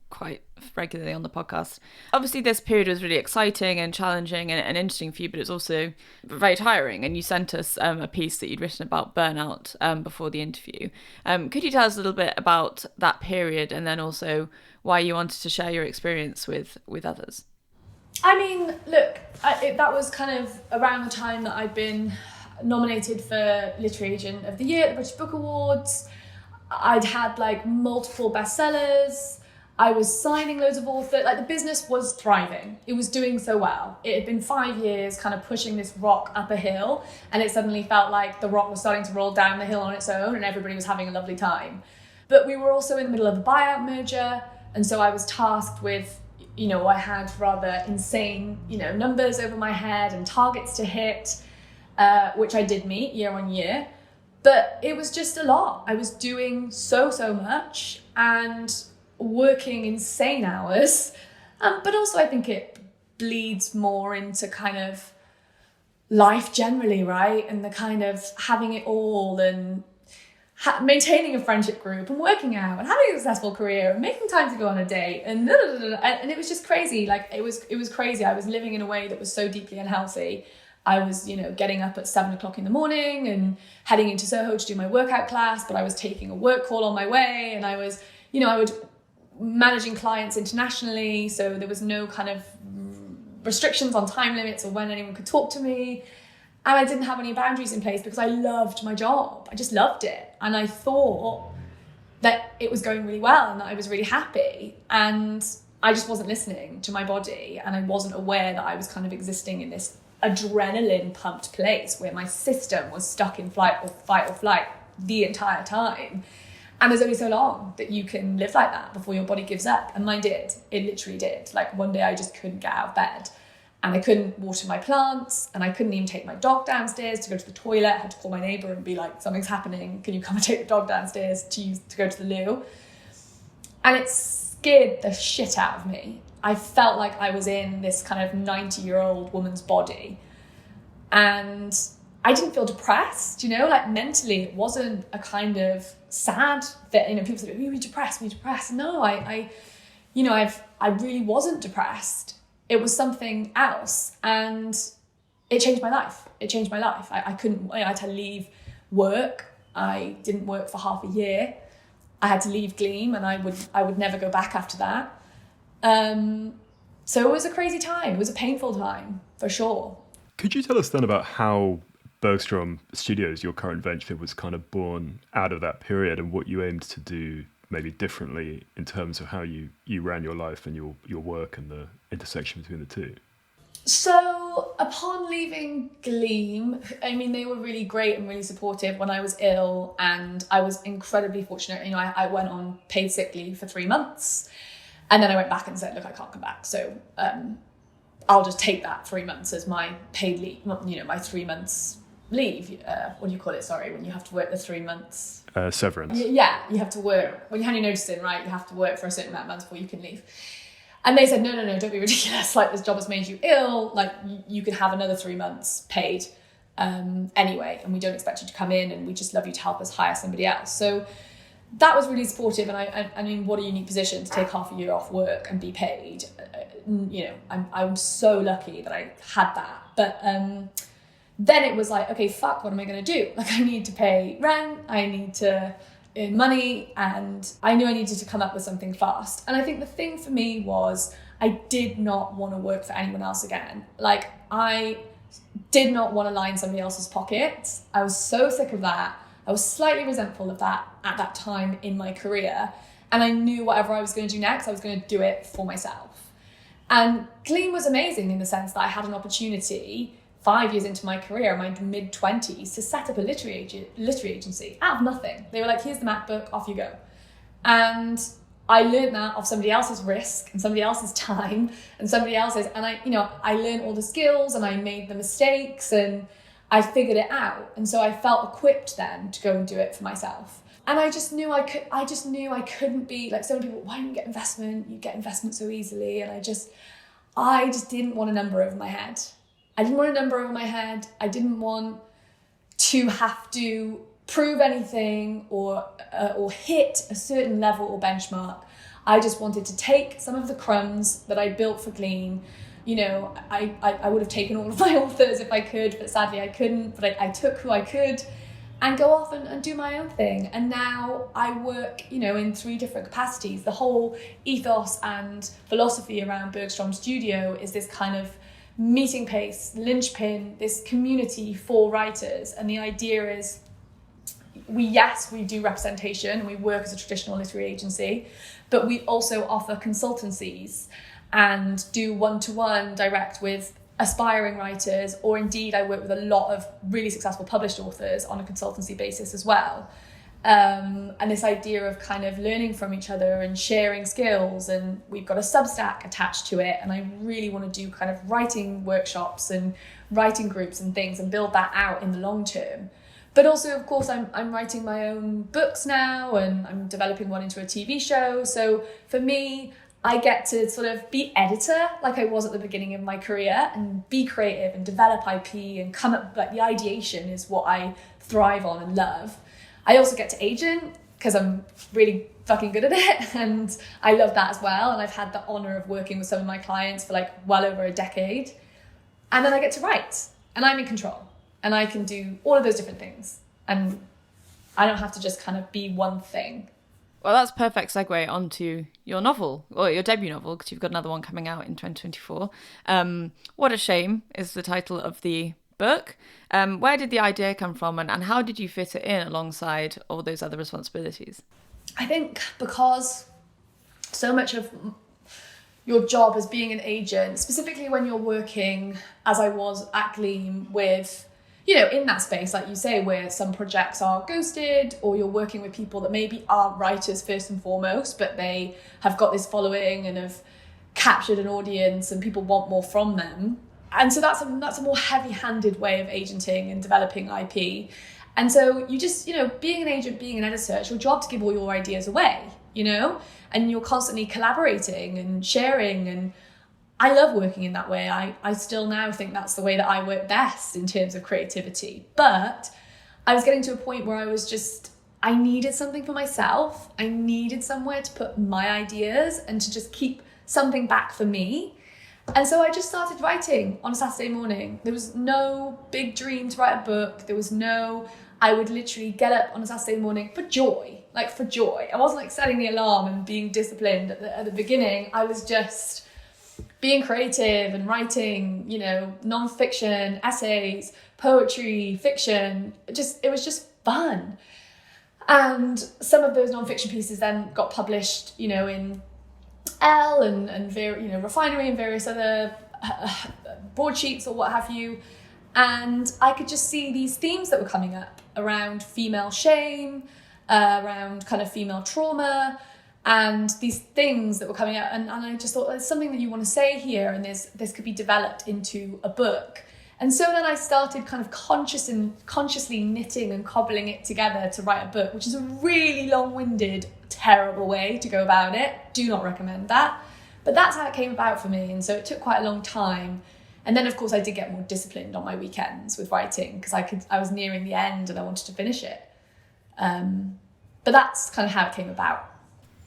quite regularly on the podcast. Obviously, this period was really exciting and challenging and interesting for you, but it's also very tiring. And you sent us a piece that you'd written about burnout before the interview. Could you tell us a little bit about that period, and then also why you wanted to share your experience with others? I mean, look, that was kind of around the time that I'd been nominated for Literary Agent of the Year at the British Book Awards. I'd had multiple bestsellers. I was signing loads of authors. The business was thriving. It was doing so well. It had been 5 years kind of pushing this rock up a hill, and it suddenly felt like the rock was starting to roll down the hill on its own and everybody was having a lovely time. But we were also in the middle of a buyout merger, and so I was tasked with, I had rather insane, numbers over my head and targets to hit, which I did meet year on year. But it was just a lot. I was doing so much and working insane hours. But also I think it bleeds more into kind of life generally, right? And the kind of having it all and maintaining a friendship group and working out and having a successful career and making time to go on a date and and it was just crazy. It was crazy. I was living in a way that was so deeply unhealthy. I was, getting up at 7 o'clock in the morning and heading into Soho to do my workout class, but I was taking a work call on my way, and I was, managing clients internationally, so there was no kind of restrictions on time limits or when anyone could talk to me. And I didn't have any boundaries in place because I loved my job. I just loved it. And I thought that it was going really well and that I was really happy. And I just wasn't listening to my body, and I wasn't aware that I was kind of existing in this adrenaline pumped place where my system was stuck in fight or flight the entire time. And there's only so long that you can live like that before your body gives up. And mine did. It literally did. One day I just couldn't get out of bed, and I couldn't water my plants, and I couldn't even take my dog downstairs to go to the toilet. I had to call my neighbour and be like, something's happening. Can you come and take the dog downstairs to go to the loo? And it scared the shit out of me. I felt like I was in this kind of 90-year-old woman's body. And I didn't feel depressed, mentally it wasn't a kind of sad that, people say, you're depressed. No, I really wasn't depressed. It was something else, and it changed my life. I had to leave work. I didn't work for half a year. I had to leave Gleam, and I would never go back after that. So it was a crazy time. It was a painful time, for sure. Could you tell us then about how Bergstrom Studios, your current venture, was kind of born out of that period, and what you aimed to do maybe differently in terms of how you ran your life and your work and the intersection between the two? So upon leaving Gleam, they were really great and really supportive when I was ill, and I was incredibly fortunate. I went on paid sick leave for 3 months, and then I went back and said, look, I can't come back. So I'll just take that 3 months as my paid leave, my 3 months leave. What do you call it? Sorry, when you have to work the 3 months. Severance. Yeah, you have to work. When you hand your notice in, right, you have to work for a certain amount of months before you can leave. And they said, no, don't be ridiculous. This job has made you ill. You can have another 3 months paid anyway, and we don't expect you to come in, and we just love you to help us hire somebody else. So that was really supportive, and what a unique position to take half a year off work and be paid. I'm so lucky that I had that. But then it was like, okay, fuck, what am I going to do? I need to pay rent, I need to earn money, and I knew I needed to come up with something fast. And I think the thing for me was I did not want to work for anyone else again. I did not want to line somebody else's pockets. I was so sick of that. I was slightly resentful of that at that time in my career. And I knew whatever I was going to do next, I was going to do it for myself. And Gleam was amazing in the sense that I had an opportunity 5 years into my career, in my mid-20s, to set up a literary agency out of nothing. They were like, here's the MacBook, off you go. And I learned that off somebody else's risk and somebody else's time and somebody else's, and I learned all the skills and I made the mistakes and I figured it out. And so I felt equipped then to go and do it for myself. And I just knew I couldn't be like, so many people, why don't you get investment? You get investment so easily. And I just didn't want a number over my head. I didn't want to have to prove anything or hit a certain level or benchmark. I just wanted to take some of the crumbs that I built for Glean. I would have taken all of my authors if I could, but sadly I couldn't. But I took who I could and go off and do my own thing. And now I work, in 3 different capacities. The whole ethos and philosophy around Bergstrom Studio is this kind of meeting place, linchpin, this community for writers. And the idea is we do representation and we work as a traditional literary agency, but we also offer consultancies and do one-to-one direct with aspiring writers, or indeed I work with a lot of really successful published authors on a consultancy basis as well. And this idea of kind of learning from each other and sharing skills, and we've got a Substack attached to it, and I really want to do kind of writing workshops and writing groups and things and build that out in the long term. But also, of course, I'm writing my own books now, and I'm developing one into a TV show. So for me, I get to sort of be editor like I was at the beginning of my career and be creative and develop IP and come up, like the ideation is what I thrive on and love. I also get to agent because I'm really fucking good at it and I love that as well. And I've had the honor of working with some of my clients for like well over a decade. And then I get to write and I'm in control and I can do all of those different things. And I don't have to just kind of be one thing. Well, that's a perfect segue onto your novel, or your debut novel, because you've got another one coming out in 2024. What a Shame is the title of the book. Where did the idea come from, and how did you fit it in alongside all those other responsibilities? I think because so much of your job as being an agent, specifically when you're working, as I was at Gleam, with in that space, like you say, where some projects are ghosted or you're working with people that maybe aren't writers first and foremost, but they have got this following and have captured an audience and people want more from them. And so that's a more heavy-handed way of agenting and developing IP. And so you just, being an agent, being an editor, it's your job to give all your ideas away, and you're constantly collaborating and sharing, and I love working in that way. I still now think that's the way that I work best in terms of creativity. But I was getting to a point where I needed something for myself. I needed somewhere to put my ideas and to just keep something back for me. And so I just started writing on a Saturday morning. There was no big dream to write a book. I would literally get up on a Saturday morning for joy. I wasn't setting the alarm and being disciplined at the beginning. I was just being creative and writing, non-fiction, essays, poetry, fiction. It was just fun. And some of those non-fiction pieces then got published, in Elle and Refinery and various other broadsheets or what have you. And I could just see these themes that were coming up around female shame, around kind of female trauma, and these things that were coming out, and I just thought there's something that you want to say here, and this could be developed into a book. And so then I started kind of consciously knitting and cobbling it together to write a book, which is a really long-winded, terrible way to go about it. Do not recommend that. But that's how it came about for me, and so it took quite a long time. And then, of course, I did get more disciplined on my weekends with writing because I was nearing the end and I wanted to finish it. But that's kind of how it came about.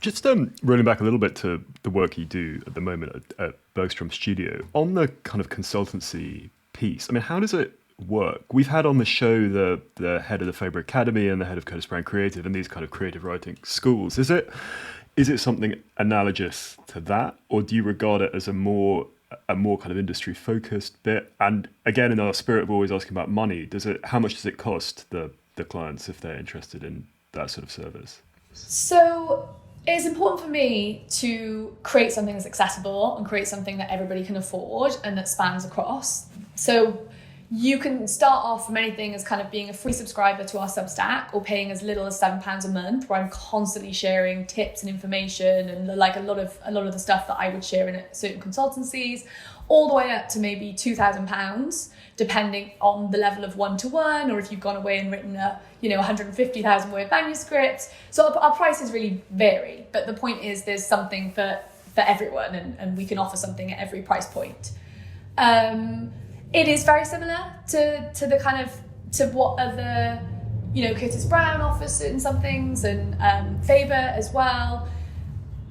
Just rolling back a little bit to the work you do at the moment at Bergstrom Studio, on the kind of consultancy piece, I mean, how does it work? We've had on the show the head of the Faber Academy and the head of Curtis Brown Creative and these kind of creative writing schools. Is it something analogous to that, or do you regard it as a more kind of industry focused bit? And again, in our spirit of always asking about money, how much does it cost the clients if they're interested in that sort of service? So it's important for me to create something that's accessible and create something that everybody can afford and that spans across. So, you can start off from anything as kind of being a free subscriber to our Substack, or paying as little as £7 a month, where I'm constantly sharing tips and information and like a lot of the stuff that I would share in certain consultancies, all the way up to maybe £2,000, depending on the level of one-to-one, or if you've gone away and written a 150,000 word manuscript. So our prices really vary, but the point is there's something for everyone, and we can offer something at every price point. It is very similar to the kind of, to what other, Curtis Brown offers certain some things, and Faber as well.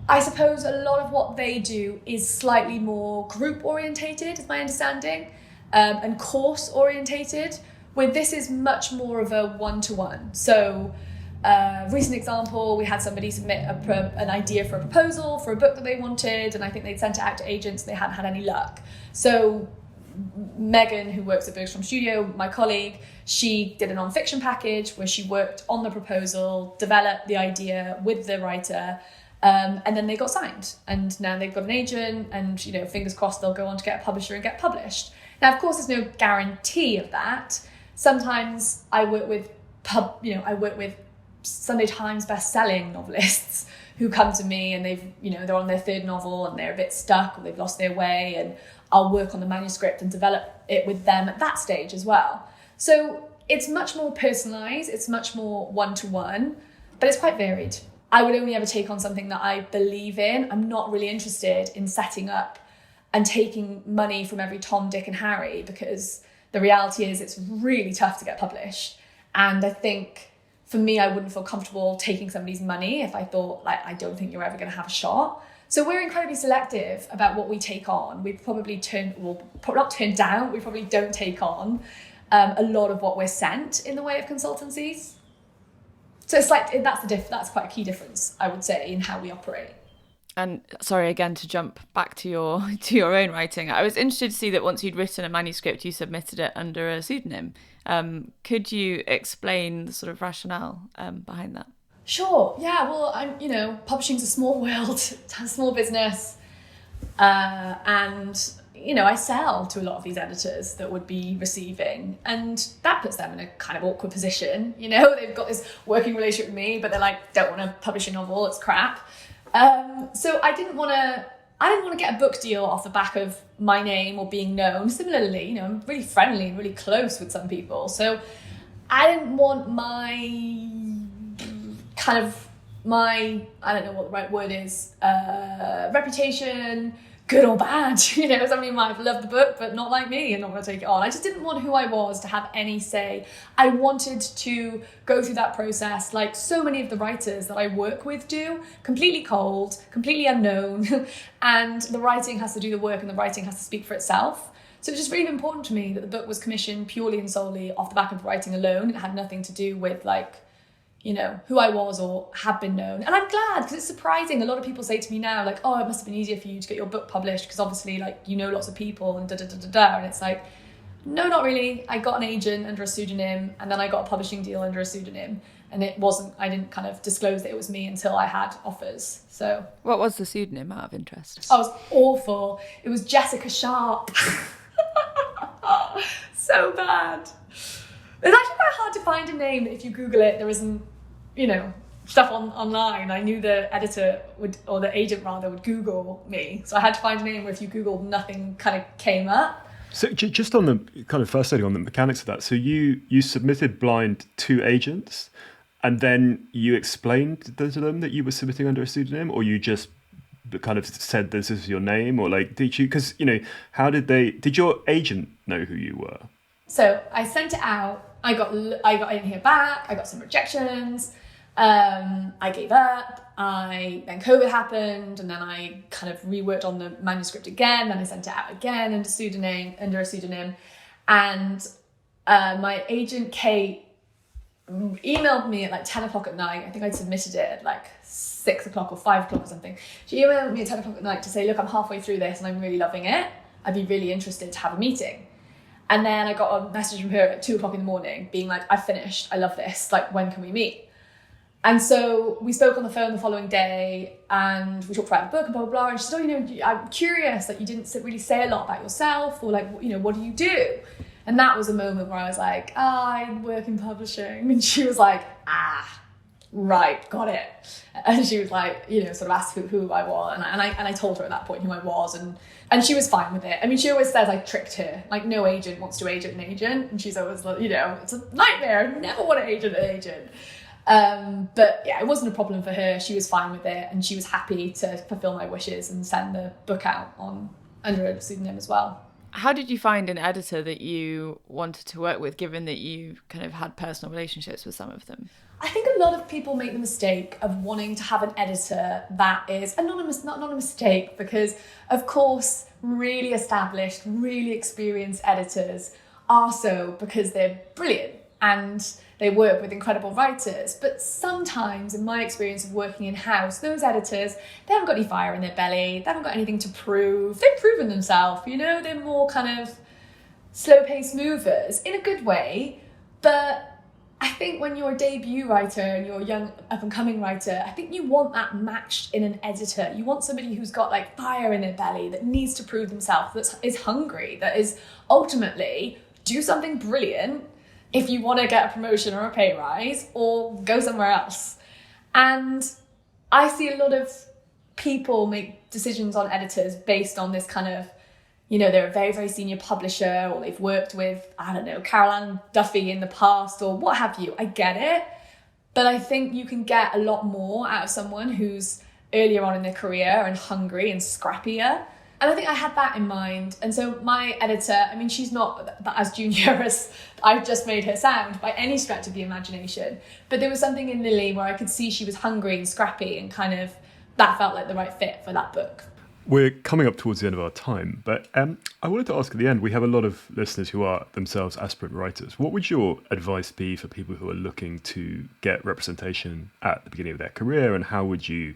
I suppose a lot of what they do is slightly more group orientated, is my understanding, and course orientated, where this is much more of a one-to-one. So recent example, we had somebody submit an idea for a proposal for a book that they wanted, and I think they'd sent it out to agents and they hadn't had any luck. So Megan, who works at Bergstrom Studio, my colleague, she did a non-fiction package where she worked on the proposal, developed the idea with the writer, and then they got signed. And now they've got an agent, and fingers crossed they'll go on to get a publisher and get published. Now, of course, there's no guarantee of that. Sometimes I work with Sunday Times best-selling novelists who come to me and they're on their third novel and they're a bit stuck, or they've lost their way, and I'll work on the manuscript and develop it with them at that stage as well. So it's much more personalised, it's much more one-to-one, but it's quite varied. I would only ever take on something that I believe in. I'm not really interested in setting up and taking money from every Tom, Dick and Harry, because the reality is it's really tough to get published. And I think for me, I wouldn't feel comfortable taking somebody's money if I thought, I don't think you're ever going to have a shot. So we're incredibly selective about what we take on. We probably not turn down, we probably don't take on a lot of what we're sent in the way of consultancies. So it's like, that's quite a key difference, I would say, in how we operate. And sorry, again, to jump back to your own writing, I was interested to see that once you'd written a manuscript, you submitted it under a pseudonym. Could you explain the sort of rationale behind that? Sure. Yeah. Well, publishing's a small world, it's a small business, and I sell to a lot of these editors that would be receiving, and that puts them in a kind of awkward position. They've got this working relationship with me, but they're like, don't want to publish a novel, it's crap. So I didn't want to get a book deal off the back of my name or being known. Similarly, I'm really friendly and really close with some people, so I didn't want my I don't know what the right word is, reputation, good or bad. Somebody might have loved the book but not like me and not want to take it on. I just didn't want who I was to have any say. I wanted to go through that process like so many of the writers that I work with do, completely cold, completely unknown, and the writing has to do the work and the writing has to speak for itself. So it's just really important to me that the book was commissioned purely and solely off the back of writing alone. It had nothing to do with who I was or have been known. And I'm glad, because it's surprising. A lot of people say to me now, like, oh, it must have been easier for you to get your book published because obviously, lots of people and da-da-da-da-da. And it's like, no, not really. I got an agent under a pseudonym, and then I got a publishing deal under a pseudonym. And I didn't kind of disclose that it was me until I had offers. So. What was the pseudonym, out of interest? I was awful. It was Jessica Sharp. So bad. It's actually quite hard to find a name that if you Google it, there isn't, stuff online. I knew the editor or the agent rather, would Google me. So I had to find a name where if you Googled, nothing kind of came up. So just on the kind of first on the mechanics of that, so you submitted blind to agents, and then you explained to them that you were submitting under a pseudonym, or you just kind of said this is your name, or did you, because, how did your agent know who you were? So I sent it out. I didn't hear back. I got some rejections. I gave up. Then COVID happened, and then I kind of reworked on the manuscript again. Then I sent it out again under a pseudonym. And my agent Kate emailed me at 10 o'clock at night. I think I'd submitted it at 6 o'clock or 5 o'clock or something. She emailed me at 10 o'clock at night to say, look, I'm halfway through this and I'm really loving it. I'd be really interested to have a meeting. And then I got a message from her at 2 o'clock in the morning being like, I've finished, I love this, when can we meet? And so we spoke on the phone the following day, and we talked about the book and blah, blah, blah. And she said, I'm curious, you didn't really say a lot about yourself, or what do you do? And that was a moment where I was like, I work in publishing. And she was like, right, got it. And she was like, sort of asked who I was. And I told her at that point who I was. And she was fine with it. I mean, she always says I tricked her. Like, no agent wants to agent an agent. And she's always like, it's a nightmare. I never want to agent an agent. But yeah, it wasn't a problem for her. She was fine with it. And she was happy to fulfill my wishes and send the book out under a pseudonym as well. How did you find an editor that you wanted to work with, given that you kind of had personal relationships with some of them? I think a lot of people make the mistake of wanting to have an editor that is anonymous, not a mistake, because of course, really established, really experienced editors are so because they're brilliant and they work with incredible writers. But sometimes, in my experience of working in-house, those editors, they haven't got any fire in their belly, they haven't got anything to prove, they've proven themselves, they're more kind of slow-paced movers in a good way. But I think when you're a debut writer and you're a young up-and-coming writer, I think you want that matched in an editor. You want somebody who's got like fire in their belly, that needs to prove themselves, that is hungry, that is ultimately do something brilliant if you want to get a promotion or a pay rise, or go somewhere else. And I see a lot of people make decisions on editors based on this kind of, they're a very, very senior publisher, or they've worked with, Carol Ann Duffy in the past, or what have you. I get it. But I think you can get a lot more out of someone who's earlier on in their career and hungry and scrappier. And I think I had that in mind. And so my editor, she's not as junior as I've just made her sound by any stretch of the imagination. But there was something in Lily where I could see she was hungry and scrappy, and kind of that felt like the right fit for that book. We're coming up towards the end of our time, but I wanted to ask at the end, we have a lot of listeners who are themselves aspirant writers. What would your advice be for people who are looking to get representation at the beginning of their career, and how would you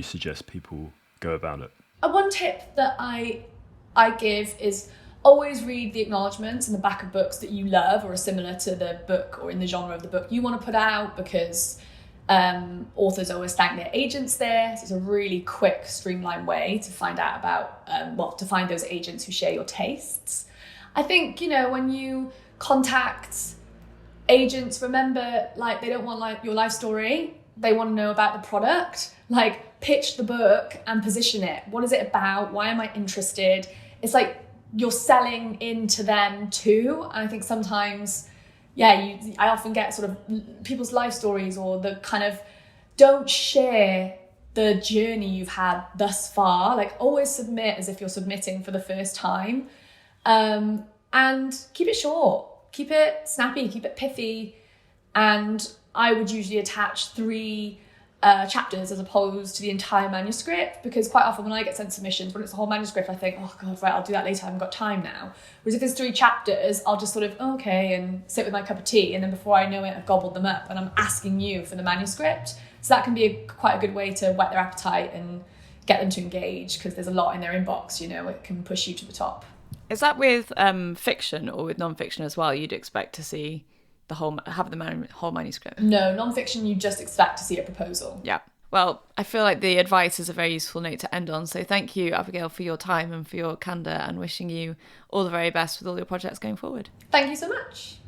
suggest people go about it? One tip that I give is always read the acknowledgements in the back of books that you love or are similar to the book or in the genre of the book you want to put out, because authors always thank their agents there. So it's a really quick, streamlined way to find out about, to find those agents who share your tastes. I think, when you contact agents, remember, they don't want your life story. They want to know about the product. Pitch the book and position it. What is it about? Why am I interested? It's like you're selling into them too. And I think sometimes, I often get sort of people's life stories, or the kind of, don't share the journey you've had thus far. Always submit as if you're submitting for the first time. And keep it short, keep it snappy, keep it pithy. And I would usually attach 3 chapters as opposed to the entire manuscript, because quite often when I get sent submissions, when it's a whole manuscript, I think, oh God, right, I'll do that later, I haven't got time now. Whereas if there's 3 chapters, I'll just sort of, okay, and sit with my cup of tea, and then before I know it, I've gobbled them up, and I'm asking you for the manuscript. So that can be quite a good way to whet their appetite and get them to engage, because there's a lot in their inbox, it can push you to the top. Is that with fiction or with non-fiction as well? You'd expect to see whole manuscript? No, non-fiction, you just expect to see a proposal. Yeah. Well, I feel like the advice is a very useful note to end on. So thank you, Abigail, for your time and for your candour, and wishing you all the very best with all your projects going forward. Thank you so much.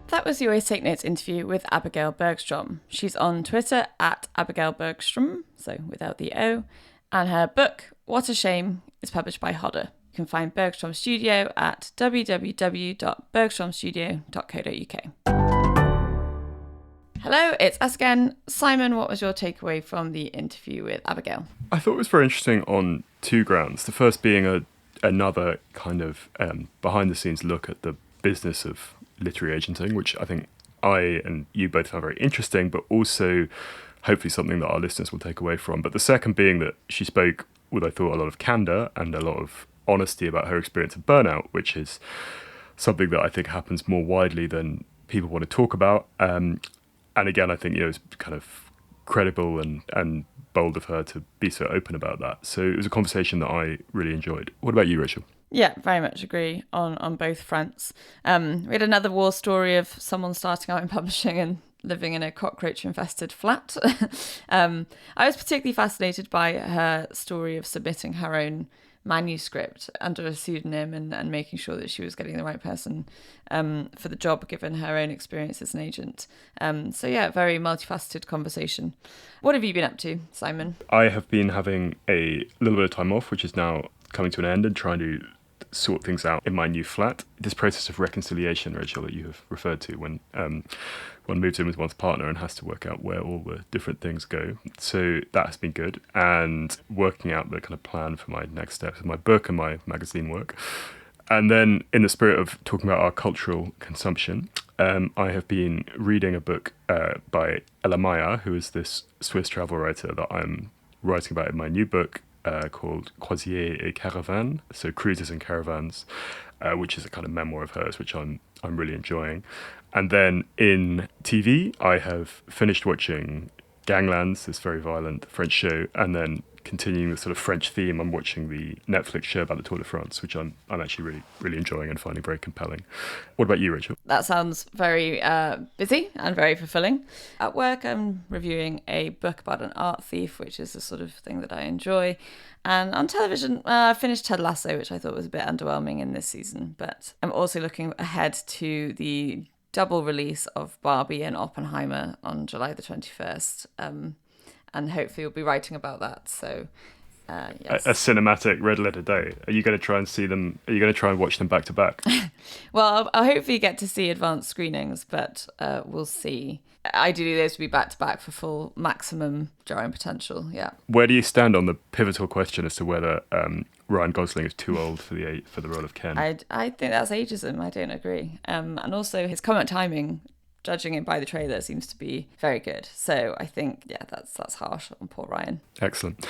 That was the Always Take Notes interview with Abigail Bergstrom. She's on Twitter at Abigail Bergstrom, so without the O, and her book, What a Shame, is published by Hodder. You can find Bergstrom Studio at www.bergstromstudio.co.uk. Hello, it's us again. Simon, what was your takeaway from the interview with Abigail? I thought it was very interesting on 2 grounds. The first being another kind of behind-the-scenes look at the business of literary agenting, which I think I and you both found very interesting, but also hopefully something that our listeners will take away from. But the second being that she spoke with, I thought, a lot of candour and a lot of honesty about her experience of burnout, which is something that I think happens more widely than people want to talk about. And again, I think it's kind of credible and bold of her to be so open about that. So it was a conversation that I really enjoyed. What about you, Rachel? Yeah, very much agree on both fronts. We had another war story of someone starting out in publishing and living in a cockroach-infested flat. I was particularly fascinated by her story of submitting her own manuscript under a pseudonym and making sure that she was getting the right person for the job, given her own experience as an agent. So yeah, very multifaceted conversation. What have you been up to, Simon? I have been having a little bit of time off, which is now coming to an end, and trying to sort things out in my new flat. This process of reconciliation, Rachel, that you have referred to, when one moves in with one's partner and has to work out where all the different things go. So that has been good, and working out the kind of plan for my next steps in my book and my magazine work. And then, in the spirit of talking about our cultural consumption, I have been reading a book by Ella Meyer, who is this Swiss travel writer that I'm writing about in my new book, called Croisiers et Caravanes, so Cruises and Caravans, which is a kind of memoir of hers, which I'm really enjoying. And then in TV, I have finished watching Ganglands, this very violent French show, and then continuing the sort of French theme, I'm watching the Netflix show about the Tour de France, which I'm actually really, really enjoying and finding very compelling. What about you, Rachel? That sounds very busy and very fulfilling. At work, I'm reviewing a book about an art thief, which is the sort of thing that I enjoy. And on television, I finished Ted Lasso, which I thought was a bit underwhelming in this season. But I'm also looking ahead to the double release of Barbie and Oppenheimer on July the 21st. And hopefully we'll be writing about that. So, yes. A cinematic red letter day. Are you going to try and see them? Are you going to try and watch them back to back? Well, I'll hopefully get to see advanced screenings, but we'll see. Ideally, those would be back to back for full maximum jarring potential. Yeah. Where do you stand on the pivotal question as to whether Ryan Gosling is too old for the role of Ken? I think that's ageism. I don't agree. And also his comment timing, judging it by the trailer, seems to be very good. So I think, yeah, that's harsh on poor Ryan. Excellent.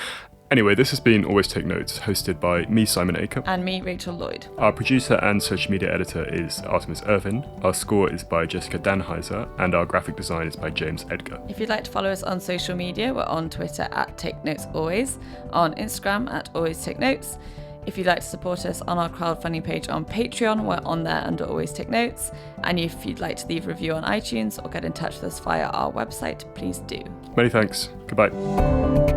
Anyway, this has been Always Take Notes, hosted by me, Simon Aker. And me, Rachel Lloyd. Our producer and social media editor is Artemis Irvin. Our score is by Jessica Danheiser, and our graphic design is by James Edgar. If you'd like to follow us on social media, we're on Twitter at Take Notes Always, on Instagram at Always Take Notes. If you'd like to support us on our crowdfunding page on Patreon, we're on there under Always Take Notes. And if you'd like to leave a review on iTunes or get in touch with us via our website, please do. Many thanks. Goodbye.